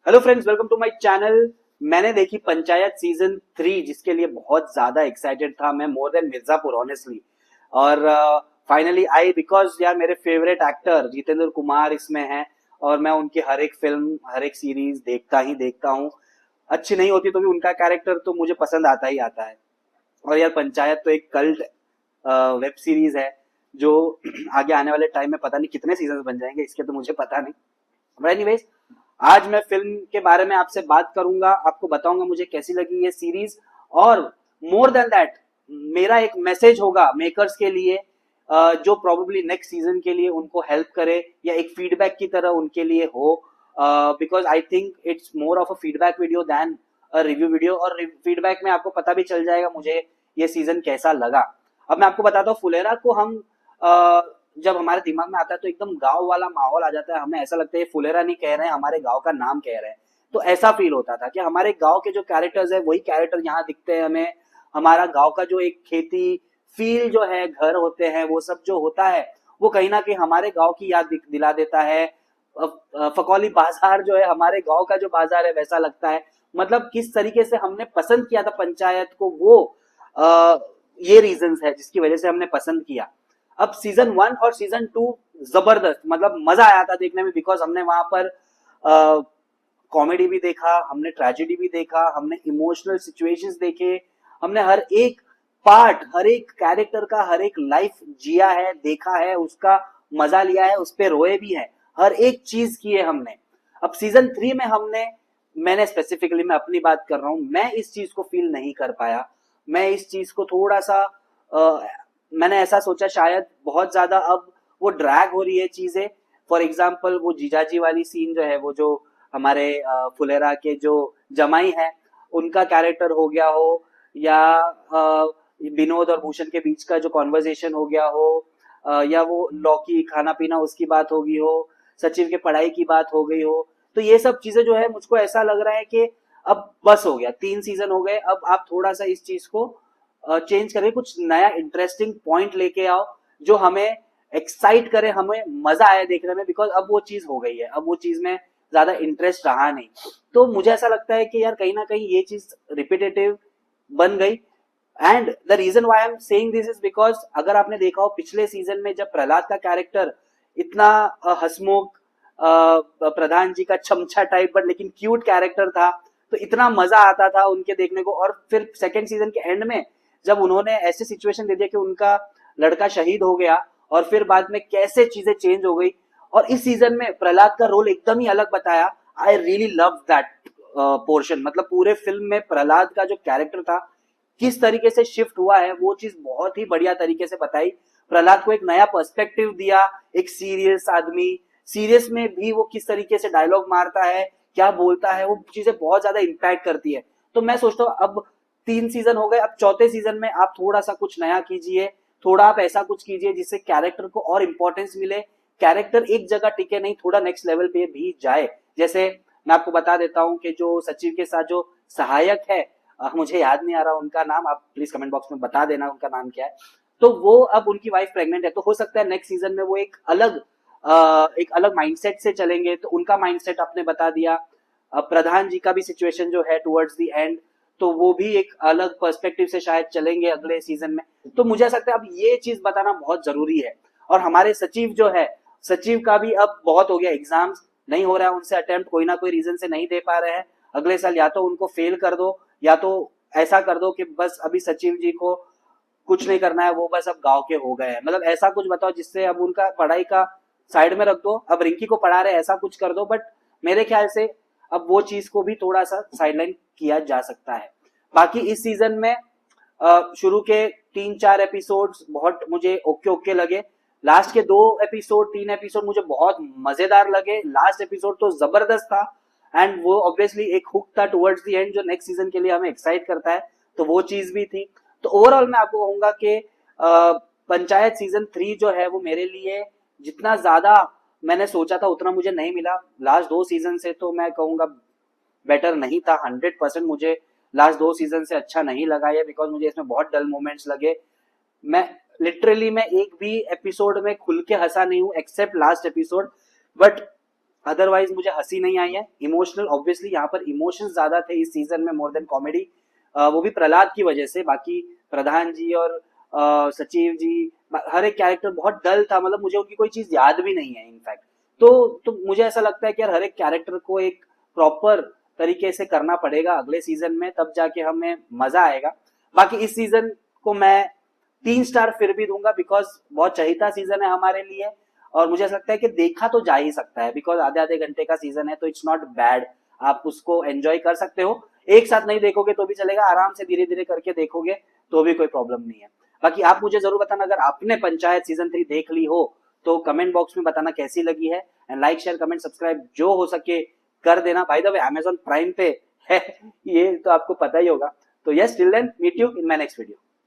Hello friends, welcome to my channel. मैंने देखी panchayat season 3, जिसके लिए बहुत ज्यादा एक्साइटेड था मैं, मोर देन मिर्जापुर ऑनेस्टली। और फाइनली आई, बिकॉज यार मेरे फेवरेट एक्टर जितेंद्र कुमार इसमें हैं। और मैं उनकी हर एक फिल्म, हर एक सीरीज देखता हूँ। अच्छी नहीं होती तो भी उनका कैरेक्टर तो मुझे पसंद आता ही आता है। और यार पंचायत तो एक कल्ट वेब सीरीज है जो आगे आने वाले टाइम में पता नहीं कितने सीजन बन जाएंगे, इसके तो मुझे पता नहीं। बट एनीवेज, आज मैं फिल्म के बारे में आपसे बात करूंगा, आपको बताऊंगा मुझे कैसी लगी ये सीरीज। और मोर देन दैट, मेरा एक मैसेज होगा मेकर्स के लिए, जो प्रोबेबली नेक्स्ट सीजन के लिए उनको हेल्प करे, या एक फीडबैक की तरह उनके लिए हो। Because I think it's more of a feedback video than review video. और फीडबैक में आपको पता भी चल जाएगा मुझे ये सीजन कैसा लगा। अब मैं आपको बताता हूँ, फुलेरा को हम जब हमारे दिमाग में आता है तो एकदम गांव वाला माहौल आ जाता है। हमें ऐसा लगता है ये फुलेरा नहीं कह रहे हैं, हमारे गांव का नाम कह रहे हैं। तो ऐसा फील होता था कि हमारे गांव के जो कैरेक्टर्स है वही कैरेक्टर यहाँ दिखते हैं हमें। हमारा गांव का जो एक खेती फील जो है, घर होते हैं, वो सब जो होता है वो कहीं ना कहीं हमारे गांव की याद दिला देता है। फकौली बाजार जो है, हमारे गांव का जो बाजार है वैसा लगता है। मतलब किस तरीके से हमने पसंद किया था पंचायत को, वो आ, ये रीजंस है जिसकी वजह से हमने पसंद किया। अब सीजन 1 और सीजन 2 जबरदस्त, मतलब मजा आया था देखने में, बिकॉज हमने वहां पर कॉमेडी भी देखा, हमने ट्रेजेडी भी देखा, हमने इमोशनल सिचुएशंस देखे, हमने हर एक पार्ट, हर एक कैरेक्टर का हर एक लाइफ जिया है, देखा है, उसका मजा लिया है, उस पर रोए भी है, हर एक चीज की है हमने। अब सीजन 3 में मैंने स्पेसिफिकली, मैं अपनी बात कर रहा हूं, मैं इस चीज को फील नहीं कर पाया। मैं इस चीज को थोड़ा सा मैंने ऐसा सोचा शायद बहुत ज्यादा अब वो ड्रैग हो रही है चीजें। फॉर एग्जाम्पल, वो जीजाजी वाली सीन जो है, वो जो हमारे फुलेरा के जो जमाई है उनका कैरेक्टर हो गया हो, या विनोद और भूषण के बीच का जो कॉन्वर्जेशन हो गया हो, या वो लौकी खाना पीना उसकी बात होगी हो, सचिव के पढ़ाई की बात हो गई हो। तो ये सब चीजें जो है, मुझको ऐसा लग रहा है कि अब बस हो गया, 3 सीजन हो गए, अब आप थोड़ा सा इस चीज को चेंज करके कुछ नया इंटरेस्टिंग पॉइंट लेके आओ जो हमें एक्साइट करे, हमें मजा आए देखने में। बिकॉज अब वो चीज हो गई है, अब वो चीज में ज्यादा इंटरेस्ट रहा नहीं। तो मुझे ऐसा लगता है कि यार कहीं ना कहीं ये चीज रिपीटेटिव बन गई। And the reason why I am saying this is because, अगर आपने देखा हो पिछले सीजन में जब प्रहलाद का कैरेक्टर इतना हंसमुख, प्रधान जी का चमचा टाइप बट लेकिन क्यूट कैरेक्टर था, तो इतना मजा आता था उनके देखने को। और फिर सेकेंड सीजन के एंड में जब उन्होंने ऐसे सिचुएशन दे दिया कि उनका लड़का शहीद हो गया, और फिर बाद में कैसे चीजें चेंज हो गई, और इस सीजन में प्रहलाद का रोल एकदम ही अलग बताया। I really love that portion. मतलब पूरे फिल्म में प्रहलाद का जो कैरेक्टर था, किस तरीके से शिफ्ट हुआ है, वो चीज बहुत ही बढ़िया तरीके से बताई। प्रहलाद को एक नया पर्सपेक्टिव दिया, एक सीरियस आदमी, सीरियस में भी वो किस तरीके से डायलॉग मारता है, क्या बोलता है, वो चीजें बहुत ज्यादा इम्पैक्ट करती है। तो मैं सोचता हूँ अब 3 सीजन हो गए, अब चौथे सीजन में आप थोड़ा सा कुछ नया कीजिए, थोड़ा आप ऐसा कुछ कीजिए जिससे कैरेक्टर को और इंपॉर्टेंस मिले, कैरेक्टर एक जगह टिके नहीं, थोड़ा नेक्स्ट लेवल पे भी जाए। जैसे मैं आपको बता देता हूँ कि जो सचिव के साथ जो सहायक है, मुझे याद नहीं आ रहा उनका नाम, आप प्लीज कमेंट बॉक्स में बता देना उनका नाम क्या है। तो वो, अब उनकी वाइफ प्रेग्नेंट है, तो हो सकता है नेक्स्ट सीजन में वो एक अलग माइंडसेट से चलेंगे, तो उनका माइंडसेट आपने बता दिया। प्रधान जी का भी सिचुएशन जो है टुवर्ड्स द एंड, तो वो भी एक अलग पर्सपेक्टिव से शायद चलेंगे अगले सीजन में। तो मुझे ऐसा लगता है अब ये चीज बताना बहुत जरूरी है। और हमारे सचिव जो है, सचिव का भी अब बहुत हो गया, एग्जाम्स नहीं हो रहा है उनसे, अटेम्प्ट कोई ना कोई रीजन से नहीं दे पा रहे हैं। अगले साल या तो उनको फेल कर दो, या तो ऐसा कर दो कि बस अभी सचिव जी को कुछ नहीं करना है, वो बस अब गांव के हो गए हैं। मतलब ऐसा कुछ बताओ जिससे अब उनका पढ़ाई का साइड में रख दो, अब रिंकी को पढ़ा रहे, ऐसा कुछ कर दो। बट मेरे ख्याल से अब वो चीज को भी थोड़ा सा साइडलाइन किया जा सकता है। बाकी इस सीजन में शुरू के 3-4 एपिसोड्स बहुत मुझे ओके ओके लगे। लास्ट के 2 एपिसोड 3 एपिसोड मुझे बहुत मजेदार लगे। लास्ट एपिसोड तो जबरदस्त था, एंड वो ऑब्वियसली एक हुक था टुवर्ड्स द एंड जो नेक्स्ट सीजन के लिए हमें एक्साइट करता है, तो वो चीज भी थी। तो ओवरऑल मैं आपको कहूंगा कि पंचायत सीजन 3 जो है वो मेरे लिए जितना ज्यादा मैंने सोचा था उतना मुझे नहीं मिला। लास्ट 2 सीजन से तो मैं कहूंगा बेटर नहीं था, 100% मुझे लास्ट 2 सीजन से अच्छा नहीं लगा ये, बिकॉज मुझे इसमें बहुत डल मोमेंट्स लगे। मैं लिटरली मैं एक भी एपिसोड में खुल के हंसा नहीं हूं except last episode. But otherwise मुझे हंसी नहीं आई है। इमोशनल, ऑब्वियसली यहाँ पर इमोशंस ज्यादा थे इस सीजन में मोर देन कॉमेडी, वो भी प्रहलाद की वजह से। बाकी प्रधान जी और सचिव जी, हर एक कैरेक्टर बहुत डल था, मतलब मुझे उनकी कोई चीज याद भी नहीं है इनफैक्ट। तो मुझे ऐसा लगता है कि यार हर एक कैरेक्टर को एक प्रॉपर तरीके से करना पड़ेगा अगले सीजन में, तब जाके हमें मजा आएगा। बाकी इस सीजन को मैं 3 स्टार फिर भी दूंगा, बिकॉज बहुत चहिता सीजन है हमारे लिए, और मुझे ऐसा लगता है कि देखा तो जा ही सकता है, बिकॉज आधे आधे घंटे का सीजन है, तो इट्स नॉट बैड, आप उसको एंजॉय कर सकते हो। एक साथ नहीं देखोगे तो भी चलेगा, आराम से धीरे धीरे करके देखोगे तो भी कोई प्रॉब्लम नहीं है। बाकी आप मुझे जरूर बताना अगर आपने पंचायत सीजन 3 देख ली हो, तो कमेंट बॉक्स में बताना कैसी लगी है। And like share comment subscribe जो हो सके कर देना। By the way Amazon Prime पे है ये तो आपको पता ही होगा। तो yes, till then meet you in my next video.